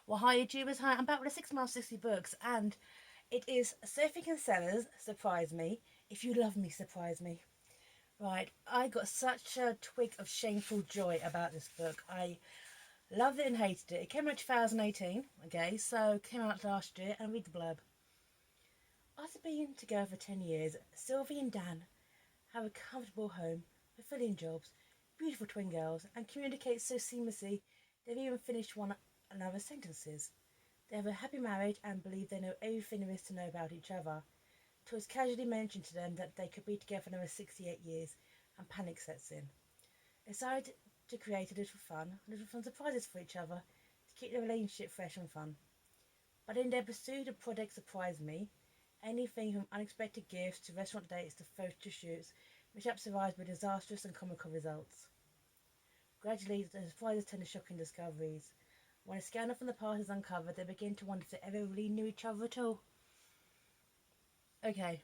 Well, hi YouTubers, hi, I'm back with a 6 Mile 60 books, and it is Sophie Kinsella's Surprise Me. If you love me, surprise me. Right, I got such a twig of shameful joy about this book. I loved it and hated it. It came out 2018, okay, so it came out last year, and read the blurb. After being together for 10 years, Sylvie and Dan have a comfortable home, fulfilling jobs, beautiful twin girls, and communicate so seamlessly they've even finished one another's sentences. They have a happy marriage and believe they know everything there is to know about each other. It was casually mentioned to them that they could be together for another 68 years, and panic sets in. They decided to create little fun surprises for each other to keep their relationship fresh and fun. But in their pursuit of Project Surprise Me, anything from unexpected gifts to restaurant dates to photo shoots, mishaps arise with disastrous and comical results. Gradually, the surprises turn to shocking discoveries. When a scandal from the past is uncovered, they begin to wonder if they ever really knew each other at all. Okay.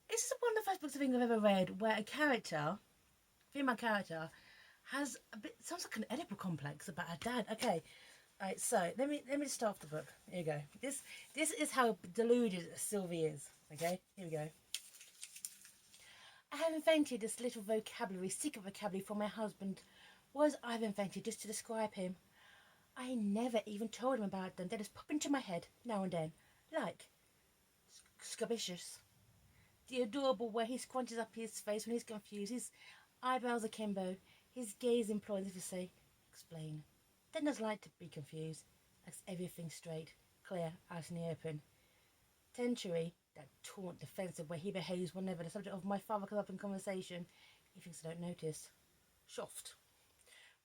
This is one of the first books I think I've ever read where a character, female character, has a bit, sounds like an Oedipal complex about her dad. Okay, alright, so let me start off the book. Here you go. This is how deluded Sylvie is. Okay, here we go. I have invented this little secret vocabulary for my husband. I have invented just to describe him. I never even told him about them. They just pop into my head now and then. Like, scabious. The adorable way he scrunches up his face when he's confused. His eyebrows akimbo. His gaze implores to say, explain. Then does like to be confused. Likes everything straight, clear, out in the open. Tenchery, that taunt, defensive way he behaves whenever the subject of my father comes up in conversation. He thinks I don't notice. Shoft.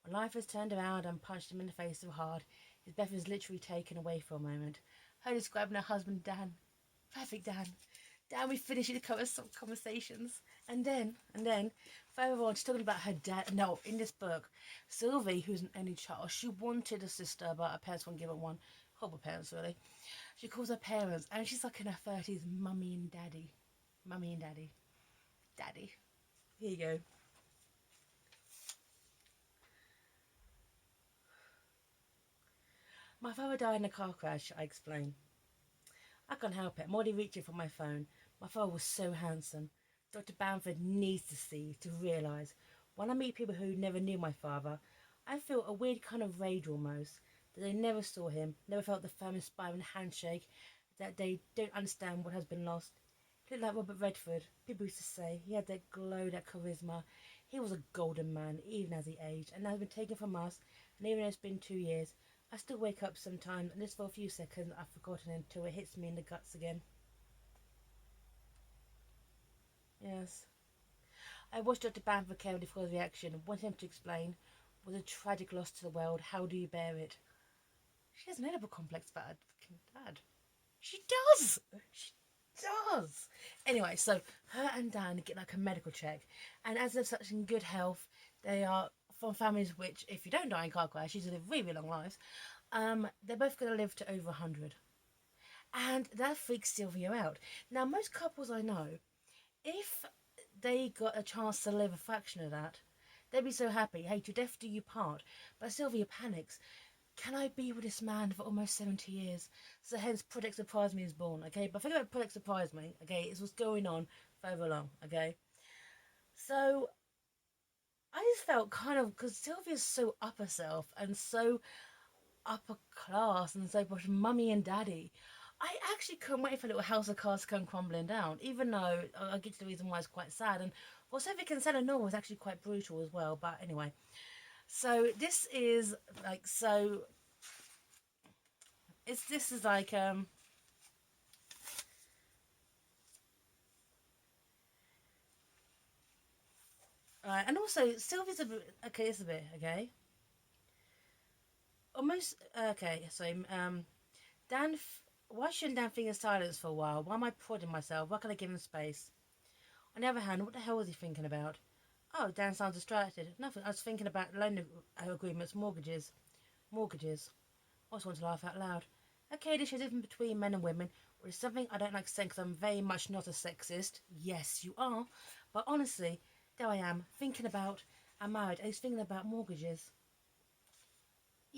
When life has turned around and punched him in the face so hard, his breath is literally taken away for a moment. Her describing her husband Dan. Perfect Dan. Dan, we finish the conversations. And then, further on, she's talking about her dad. No, in this book, Sylvie, who's an only child, she wanted a sister, but her parents wouldn't give her one. Horrible parents, really. She calls her parents, and she's like in her 30s, mummy and daddy. Mummy and daddy. Daddy. Here you go. My father died in a car crash, I explain. I can't help it. I'm already reaching for my phone. My father was so handsome. Dr. Bamford needs to see, to realise. When I meet people who never knew my father, I feel a weird kind of rage almost. That they never saw him, never felt the firm inspiring handshake, that they don't understand what has been lost. He looked like Robert Redford. People used to say he had that glow, that charisma. He was a golden man, even as he aged, and now has been taken from us, and even though it's been 2 years, I still wake up sometimes, and just for a few seconds I've forgotten until it hits me in the guts again. Yes. I watched Dr. Bamford carefully for his reaction, wanted him to explain. Was a tragic loss to the world. How do you bear it? She has an Oedipal complex about her fucking dad. She does! She does! Anyway, so her and Dan get like a medical check, and as they're such in good health, they are from families which, if you don't die in car crash, you live really, really long lives. They're both going to live to over 100. And that freaks Sylvia out. Now, most couples I know, if they got a chance to live a fraction of that, they'd be so happy. Hey, to death do you part. But Sylvia panics. Can I be with this man for almost 70 years? So hence Project Surprise Me is born, okay? But think about Project Surprise Me, okay? It's what's going on further along, okay? So I just felt kind of, because Sylvia's so up herself and so upper class and so much mummy and daddy. I actually couldn't wait for a little house of cards to come crumbling down, even though I'll get to the reason why it's quite sad. And well, Sophie Kinsella novel was actually quite brutal as well. But anyway, so this is like this is like and also Sylvia's a bit okay. It's a bit okay. Almost okay. So Dan, why shouldn't Dan think in silence for a while? Why am I prodding myself? Why can't I give him space? On the other hand, what the hell was he thinking about? Oh, Dan sounds distracted. Nothing. I was thinking about loan agreements, mortgages. Mortgages. I just want to laugh out loud. Okay, this is different between men and women, which is something I don't like saying because I'm very much not a sexist. Yes, you are. But honestly, there I am, thinking about, I'm married, and he's thinking about mortgages.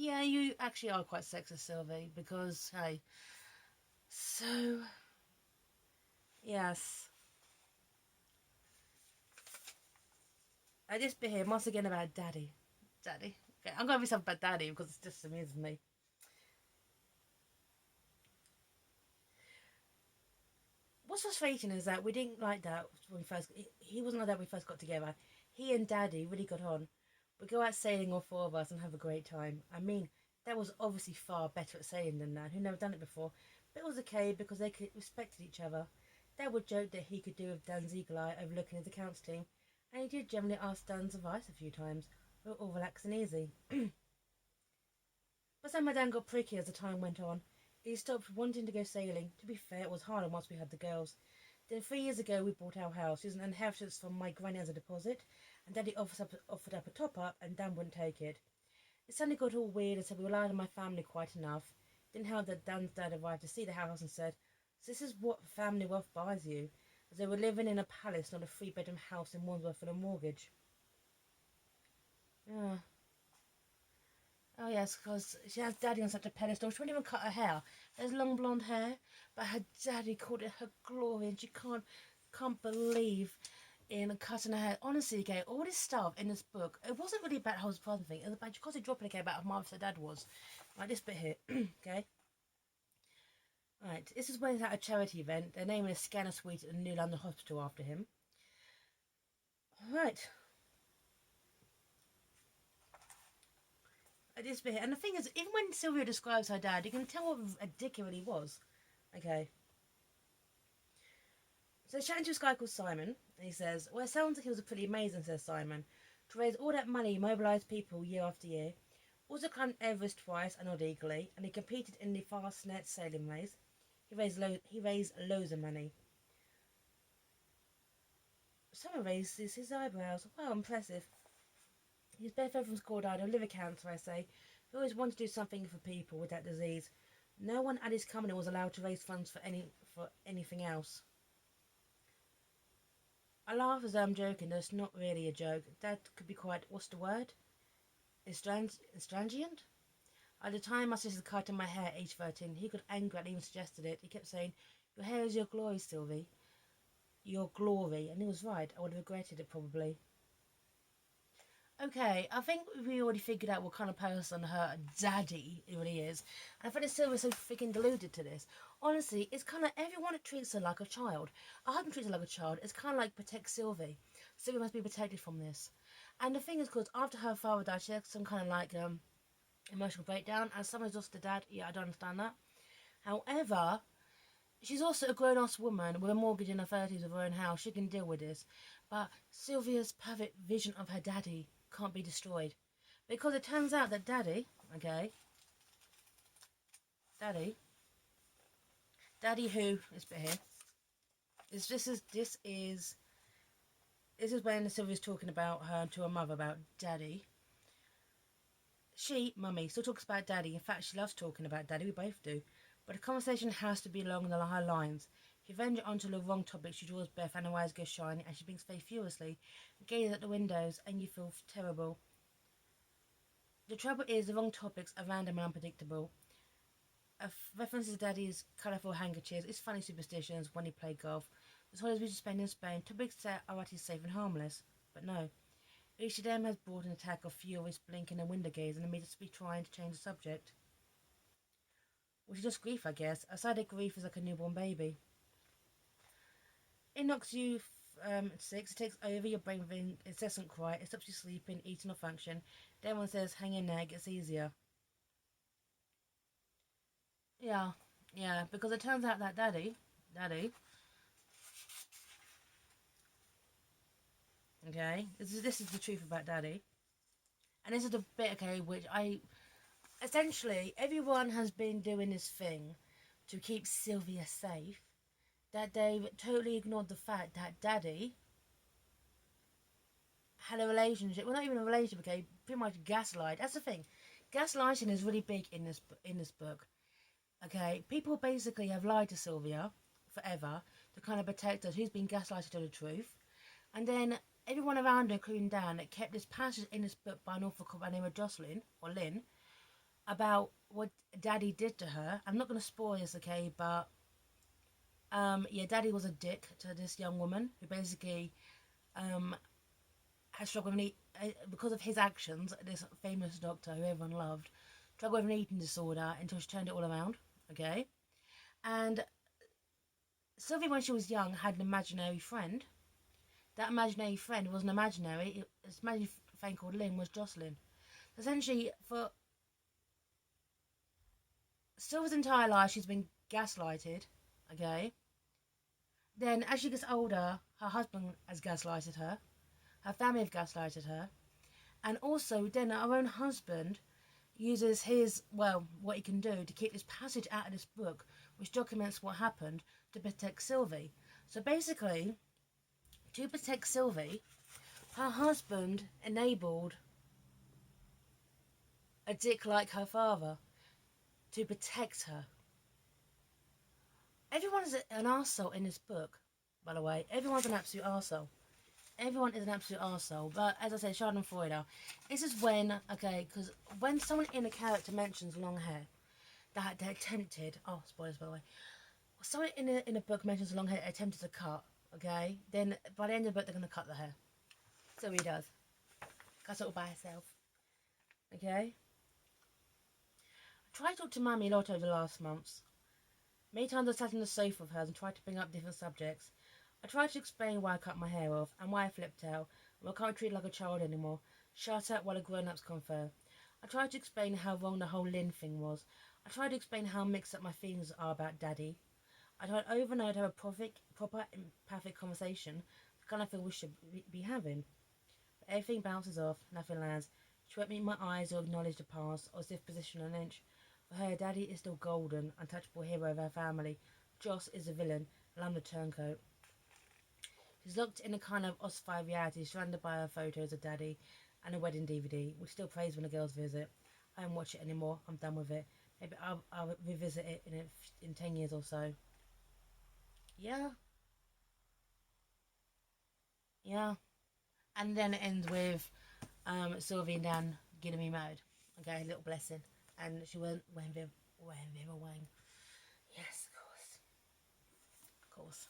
Yeah, you actually are quite sexist, Sylvie, because, hey. So, yes. This bit here, once again about Daddy. Daddy. Okay, I'm going to be something about Daddy because it's just amuses me. What's frustrating is that we didn't like that when we first. He wasn't like that when we first got together. He and Daddy really got on. We go out sailing, all four of us, and have a great time. I mean, that was obviously far better at sailing than Nan, who never done it before. But it was okay because they respected each other. Dad would joke that he could do with Dan's eagle eye overlooking his accounts team, and he did generally ask Dan's advice a few times. We were all relaxed and easy. But then my Dan got pricky as the time went on. He stopped wanting to go sailing. To be fair, it was harder once we had the girls. Then 3 years ago we bought our house. It was an inheritance from my granny as a deposit, and Daddy offered up a top up, and Dan wouldn't take it. It suddenly got all weird, and so we relied on my family quite enough. Didn't help that Dan's dad arrived to see the house and said, "So this is what family wealth buys you," as they were living in a palace, not a three-bedroom house in Wandsworth with a mortgage. Yeah. Oh yes, because she has Daddy on such a pedestal. She wouldn't even cut her hair. There's long blonde hair, but her Daddy called it her glory, and she can't believe in cutting her hair. Honestly, okay, all this stuff in this book, it wasn't really about her husband thing. It was about because dropping okay about how marvelous her dad was. Like this bit here, okay. Right, this is when he's at a charity event. They're naming a scanner suite at the New London Hospital after him. Right, this bit here. And the thing is, even when Sylvia describes her dad, you can tell what a dick he really was. Okay. So they're chatting to this guy called Simon, and he says, "Well, it sounds like he was pretty amazing," says Simon. "To raise all that money, mobilise people year after year. Also climbed Everest twice and not eagerly, and he competed in the Fastnet sailing race. He raised loads of money." Simon raises his eyebrows. "Wow, impressive. He's benefited from school died of liver cancer, I say. He always wanted to do something for people with that disease. No one at his company was allowed to raise funds for anything else." I laugh as though I'm joking, though it's not really a joke. That could be quite, what's the word? Estrangient? At the time my sister cut my hair at age 13, he got angry and even suggested it. He kept saying, "Your hair is your glory, Sylvie. Your glory." And he was right. I would have regretted it probably. Okay, I think we already figured out what kind of person her daddy really is. And I find that Sylvia's so freaking deluded to this. Honestly, it's kind of everyone treats her like a child. I haven't treated her like a child. It's kind of like protect Sylvie. Sylvie must be protected from this. And the thing is, because after her father died, she had some kind of like emotional breakdown. As someone who's lost a dad, yeah, I don't understand that. However, she's also a grown-ass woman with a mortgage in her 30s of her own house. She can deal with this. But Sylvia's perfect vision of her daddy can't be destroyed. Because it turns out that Daddy, okay, Daddy, Daddy who, this bit here, this is when Sylvia's talking about her to her mother about Daddy. She, Mummy, still talks about Daddy. In fact, she loves talking about Daddy. We both do. But the conversation has to be along her lines. If you venture onto the wrong topic, she draws breath and her eyes go shiny, and she blinks very furiously, gazes at the windows, and you feel terrible. The trouble is, the wrong topics are random and unpredictable. References Daddy's colourful handkerchiefs, his funny superstitions when he played golf, the holidays we used to spend in Spain. Topics that are at safe and harmless. But no. Each of them has brought an attack of furious blinking and window gazing and made us be trying to change the subject. Which is just grief, I guess. I decided grief is like a newborn baby. It knocks you sick, it takes over your brain with an incessant cry, it stops you sleeping, eating or function. Then one says, "Hang in there, it gets easier." Yeah, yeah, because it turns out that Daddy, okay, this is the truth about Daddy. And this is the bit, okay, which essentially, everyone has been doing this thing to keep Sylvia safe, that they've totally ignored the fact that Daddy had a relationship, well, not even a relationship, okay, pretty much gaslight. That's the thing. Gaslighting is really big in this book. Okay, people basically have lied to Sylvia forever to kind of protect us. Who's been gaslighted to the truth, and then everyone around her, including Dan, that kept this passage in this book by an author called by the name of Jocelyn or Lynn, about what Daddy did to her. I'm not going to spoil this, okay? But yeah, Daddy was a dick to this young woman who basically had struggled with because of his actions. This famous doctor who everyone loved struggled with an eating disorder until she turned it all around. Okay, and Sylvie, when she was young, had an imaginary friend. That imaginary friend wasn't imaginary. This imaginary friend called Lynn was Jocelyn. Essentially, for Sylvie's entire life, she's been gaslighted. Okay. Then, as she gets older, her husband has gaslighted her. Her family have gaslighted her. And also, then her own husband uses his, well, what he can do to keep this passage out of this book, which documents what happened to protect Sylvie. So basically, to protect Sylvie, her husband enabled a dick like her father to protect her. Everyone's an arsehole in this book, by the way. Everyone's an absolute arsehole. Everyone is an absolute arsehole. But as I said, Schadenfreude. This is when, okay, because when someone in a character mentions long hair, that they're tempted. Oh, spoilers, by the way. Someone in a book mentions long hair, attempted to cut, okay? Then by the end of the book, they're going to cut the hair. So he does. Cuts it all by herself. Okay? I tried to talk to Mummy a lot over the last months. Many times I sat on the sofa with her and tried to bring up different subjects. I tried to explain why I cut my hair off and why I flipped out, and I can't treat like a child anymore. Shut up while the grown-ups confer. I tried to explain how wrong the whole Lynn thing was. I tried to explain how mixed up my feelings are about Daddy. I tried over and over to have a proper empathic conversation, the kind I feel we should be having. But everything bounces off, nothing lands. She won't meet my eyes or acknowledge the past, or stiff position an inch. For her, Daddy is still golden, untouchable hero of her family. Joss is the villain, and I'm the turncoat. She's locked in a kind of ossified reality, surrounded by her photos of Daddy and a wedding DVD, which still plays when the girls visit. I don't watch it anymore. I'm done with it. Maybe I'll revisit it in 10 years or so. Yeah, yeah. And then it ends with Sylvie and Dan getting me married. Okay, a little blessing. And she went when they were Wang. Yes, of course.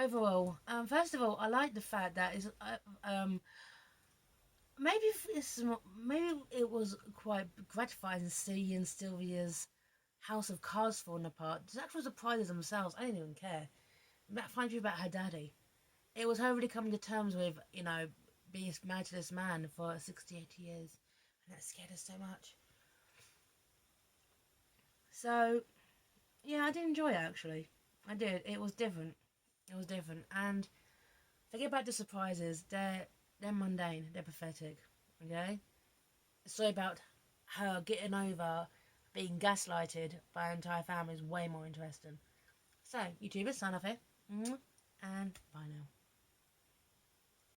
Overall, first of all, I like the fact that it's maybe maybe it was quite gratifying seeing Sylvia's house of cards falling apart. The actual surprises themselves, I didn't even care. That finds you about her daddy. It was her really coming to terms with, being married to this man for 60, 80 years. And that scared her so much. So, yeah, I did enjoy it actually. I did. It was different. It was different. And forget about the surprises. They're mundane. They're pathetic. Okay? The story about her getting over being gaslighted by her entire family is way more interesting. So, YouTubers, sign off here. And bye now.